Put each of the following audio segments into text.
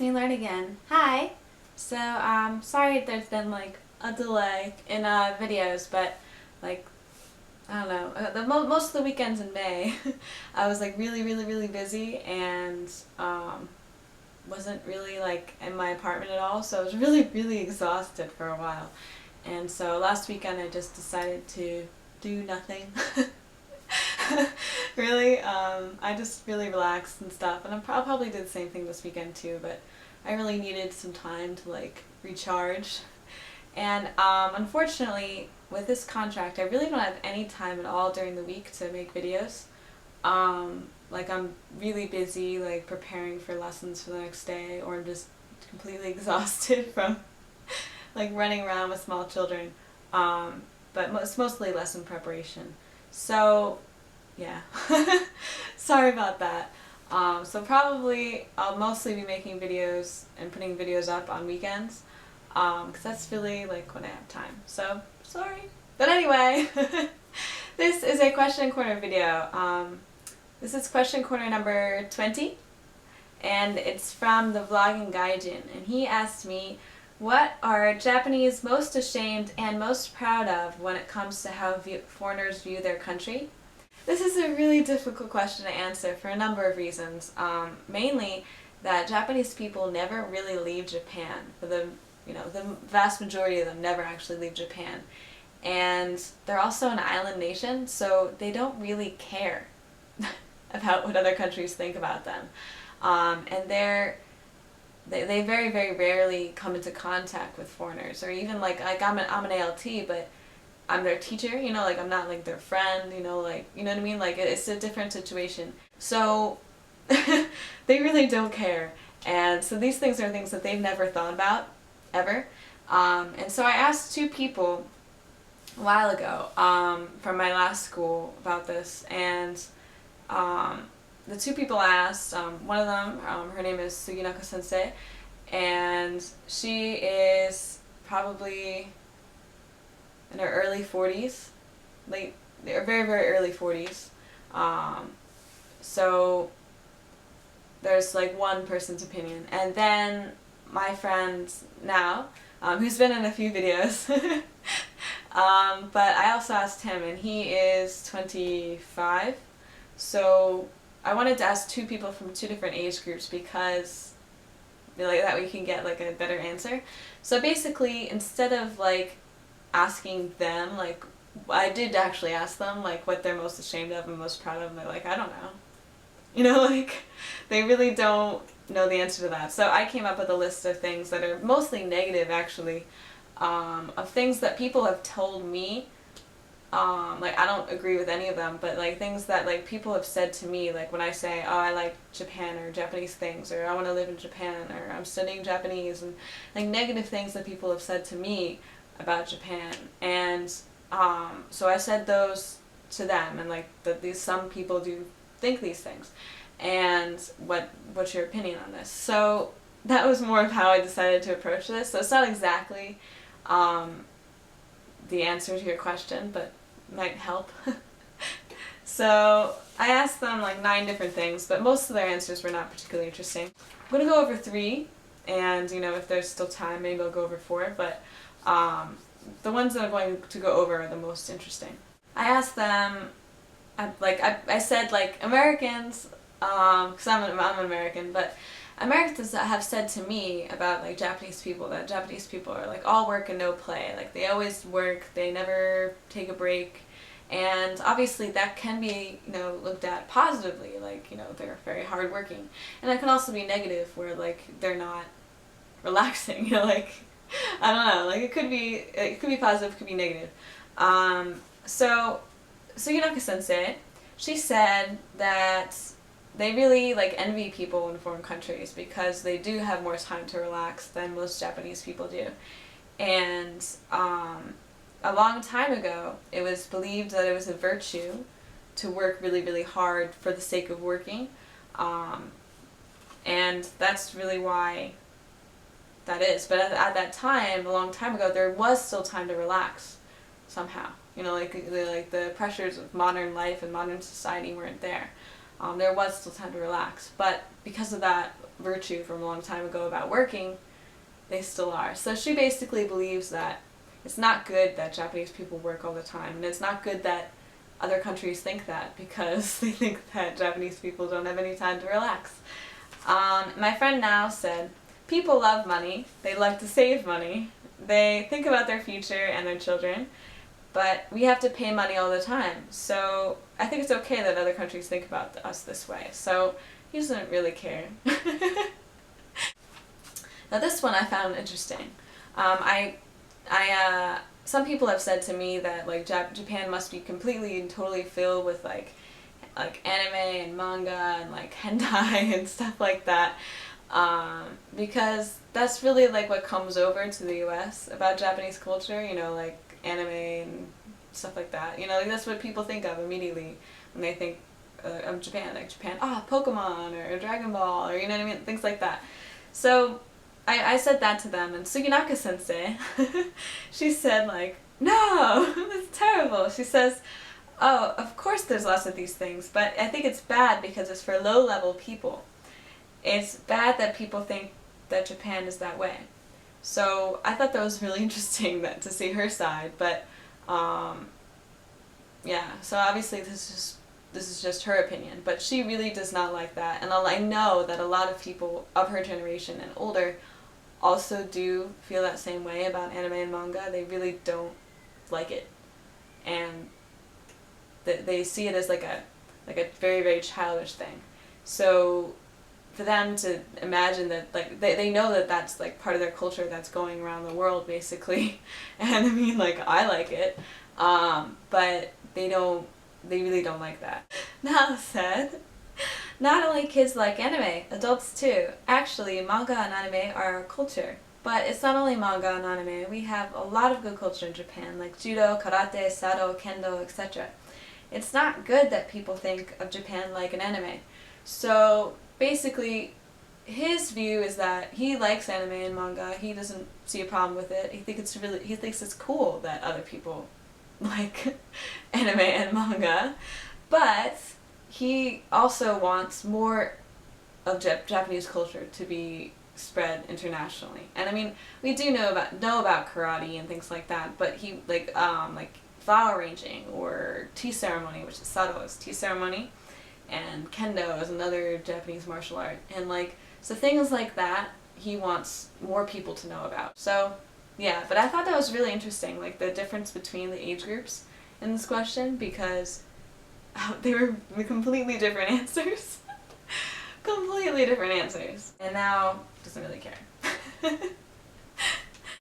me, Lauren again. Hi! So, sorry there's been like a delay in videos, but like, I don't know, most of the weekends in May I was like really busy and wasn't really like in my apartment at all, so I was really exhausted for a while. And so last weekend I just decided to do nothing. Really, I just really relaxed and stuff, and I'll probably do the same thing this weekend too, but I really needed some time to like recharge. And unfortunately, with this contract, I really don't have any time at all during the week to make videos. Like I'm really busy like preparing for lessons for the next day, or I'm just completely exhausted from like running around with small children. But it's mostly lesson preparation. So yeah, sorry about that. So probably I'll mostly be making videos and putting videos up on weekends, because that's really like when I have time. So sorry. But anyway, this is a question corner video. This is question corner number 20, and it's from TheVloggingGaijin, and he asked me, what are Japanese most ashamed and most proud of when it comes to how foreigners view their country? This is a really difficult question to answer for a number of reasons. Mainly that Japanese people never really leave Japan. The vast majority of them never actually leave Japan. And they're also an island nation, so they don't really care about what other countries think about them. And they very rarely come into contact with foreigners, or even like I'm an ALT, but I'm their teacher, like I'm not like their friend, like, you know what I mean? Like it's a different situation. So they really don't care. And so these things are things that they've never thought about, ever. And so I asked two people a while ago from my last school about this, and the two people I asked, one of them, her name is Suginaka Sensei, and she is probably in her early 40s, very early 40s. So there's like one person's opinion, and then my friend now, who's been in a few videos, but I also asked him, and he is 25. So I wanted to ask two people from two different age groups, because like that we can get like a better answer. So basically, instead of like asking them, like, I did actually ask them like what they're most ashamed of and most proud of, and they're like, I don't know. Like they really don't know the answer to that. So I came up with a list of things that are mostly negative, actually, of things that people have told me. Like I don't agree with any of them, but like things that like people have said to me, like when I say, oh, I like Japan or Japanese things, or I want to live in Japan, or I'm studying Japanese, and like negative things that people have said to me about Japan. And so I said those to them, and like some people do think these things, and what's your opinion on this? So that was more of how I decided to approach this. So it's not exactly the answer to your question, but might help. So I asked them like 9 different things, but most of their answers were not particularly interesting. I'm going to go over 3, and if there's still time, maybe I'll go over 4, but the ones that I'm going to go over are the most interesting. I asked them, I said like Americans, because I'm an American, but Americans have said to me about like Japanese people that Japanese people are like all work and no play. Like they always work, they never take a break. And obviously that can be, looked at positively, like, they're very hardworking. And that can also be negative, where like they're not relaxing, like, I don't know, like it could be positive, it could be negative. So Suginaka Sensei, she said that they really like envy people in foreign countries because they do have more time to relax than most Japanese people do. And a long time ago, it was believed that it was a virtue to work really hard for the sake of working. And that's really why that is. But at that time, a long time ago, there was still time to relax somehow. Like the pressures of modern life and modern society weren't there. There was still time to relax, but because of that, virtue from a long time ago about working, they still are. So she basically believes that it's not good that Japanese people work all the time, and it's not good that other countries think that, because they think that Japanese people don't have any time to relax. My friend now said, people love money, they like to save money, they think about their future and their children, but we have to pay money all the time. So I think it's okay that other countries think about us this way. So he doesn't really care. Now this one I found interesting. Some people have said to me that like Japan must be completely and totally filled with like anime and manga and like hentai and stuff like that, because that's really like what comes over to the US about Japanese culture, you know, like anime and stuff like that. You know, like that's what people think of immediately when they think of Japan, like Japan, Pokemon or Dragon Ball, or you know what I mean, things like that. So I said that to them, and Suginaka sensei, she said like, no, that's terrible. She says, oh, of course there's lots of these things, but I think it's bad because it's for low-level people. It's bad that people think that Japan is that way. So I thought that was really interesting to see her side, but yeah, so obviously this is just her opinion, but she really does not like that, and I know that a lot of people of her generation and older also do feel that same way about anime and manga. They really don't like it, and they see it as like a very, very childish thing. So for them to imagine that, like, they know that that's like part of their culture that's going around the world basically, and I mean, like, I like it, but they really don't like that. Now said, not only kids like anime, adults too. Actually, manga and anime are our culture. But it's not only manga and anime. We have a lot of good culture in Japan, like judo, karate, sado, kendo, etc. It's not good that people think of Japan like an anime. So basically, his view is that he likes anime and manga. He doesn't see a problem with it. He thinks it's cool that other people like anime and manga. But he also wants more of Japanese culture to be spread internationally. And I mean, we do know about karate and things like that, but he like flower arranging or tea ceremony, which is sado is tea ceremony, and kendo is another Japanese martial art, and like, so things like that he wants more people to know about. So yeah, but I thought that was really interesting, like the difference between the age groups in this question, because they were completely different answers. Completely different answers. And now, doesn't really care.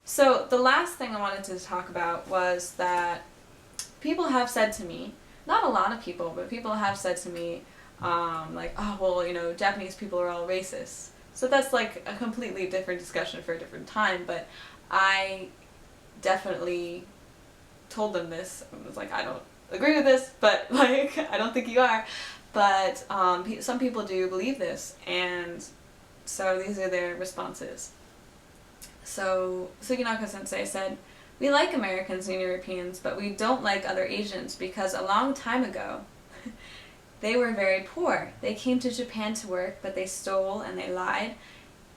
So the last thing I wanted to talk about was that people have said to me, not a lot of people, but people have said to me, like, oh, well, you know, Japanese people are all racist. So that's like a completely different discussion for a different time, but I definitely told them this. I was like, I don't agree with this, but like, I don't think you are. But some people do believe this, and so these are their responses. So Suginaka sensei said, we like Americans and Europeans, but we don't like other Asians because a long time ago they were very poor. They came to Japan to work, but they stole and they lied.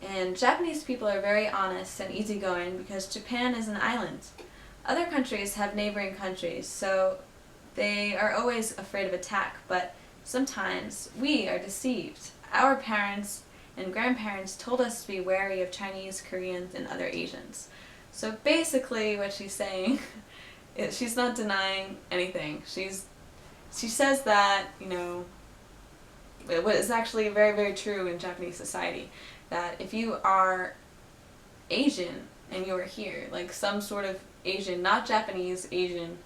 And Japanese people are very honest and easygoing because Japan is an island. Other countries have neighboring countries, so they are always afraid of attack, but sometimes we are deceived. Our parents and grandparents told us to be wary of Chinese, Koreans, and other Asians. So basically what she's saying, she's not denying anything. She says that, you know, what is actually very, very true in Japanese society, that if you are Asian and you are here, like some sort of Asian, not Japanese, Asian,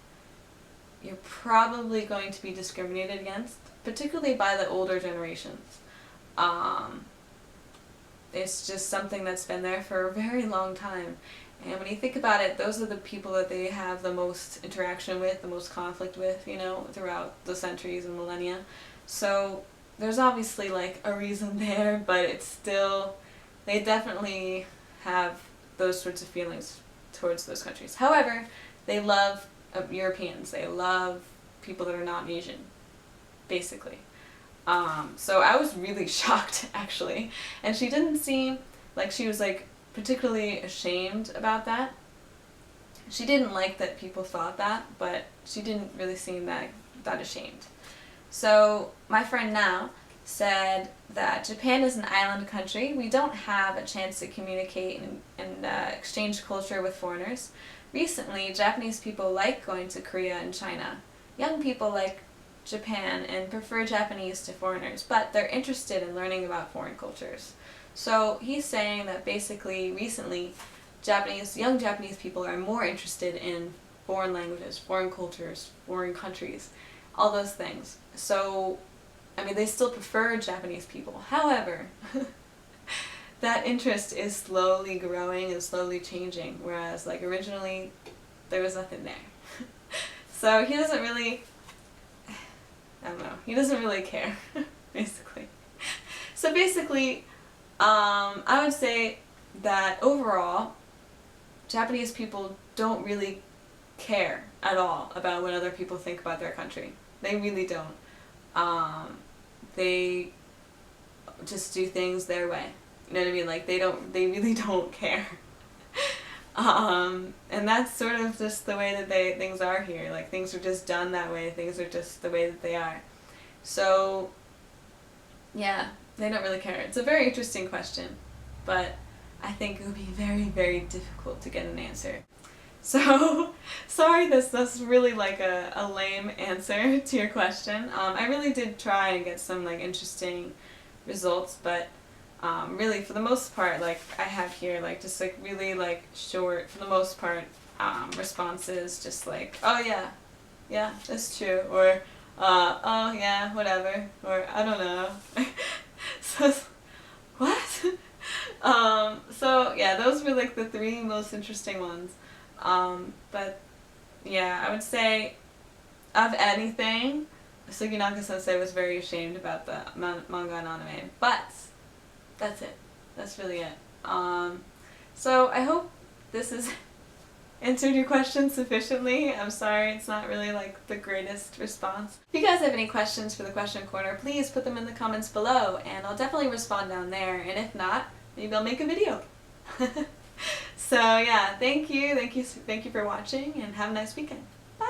you're probably going to be discriminated against, particularly by the older generations. It's just something that's been there for a very long time. And when you think about it, those are the people that they have the most interaction with, the most conflict with, you know, throughout the centuries and millennia. So there's obviously like a reason there, but it's still, they definitely have those sorts of feelings towards those countries. However, they love Europeans. They love people that are not Asian, basically. So I was really shocked, actually. And she didn't seem like she was like particularly ashamed about that. She didn't like that people thought that, but she didn't really seem that ashamed. So my friend now said that Japan is an island country. We don't have a chance to communicate and exchange culture with foreigners. Recently, Japanese people like going to Korea and China. Young people like Japan and prefer Japanese to foreigners, but they're interested in learning about foreign cultures. So he's saying that basically recently young Japanese people are more interested in foreign languages, foreign cultures, foreign countries, all those things. So, I mean, they still prefer Japanese people. However, that interest is slowly growing and slowly changing, whereas like originally there was nothing there. So he doesn't really, I don't know, he doesn't really care, basically. So basically, I would say that overall, Japanese people don't really care at all about what other people think about their country. They really don't. They just do things their way. You know what I mean? Like they really don't care. And that's sort of just the way that things are here. Like things are just done that way. Things are just the way that they are. So, yeah, they don't really care. It's a very interesting question, but I think it would be very, very difficult to get an answer. So, sorry that's really like a lame answer to your question. I really did try and get some like interesting results, but really for the most part, like I have here like just like really like short, for the most part, responses, just like, oh yeah, that's true, or oh yeah, whatever, or I don't know. So, what? So yeah, those were like the 3 most interesting ones. But yeah, I would say, of anything, Suginaka Sensei was very ashamed about the manga and anime, but that's it. That's really it. So I hope this has answered your question sufficiently. I'm sorry it's not really like the greatest response. If you guys have any questions for the question corner, please put them in the comments below and I'll definitely respond down there, and if not, maybe I'll make a video. So yeah, thank you for watching and have a nice weekend. Bye!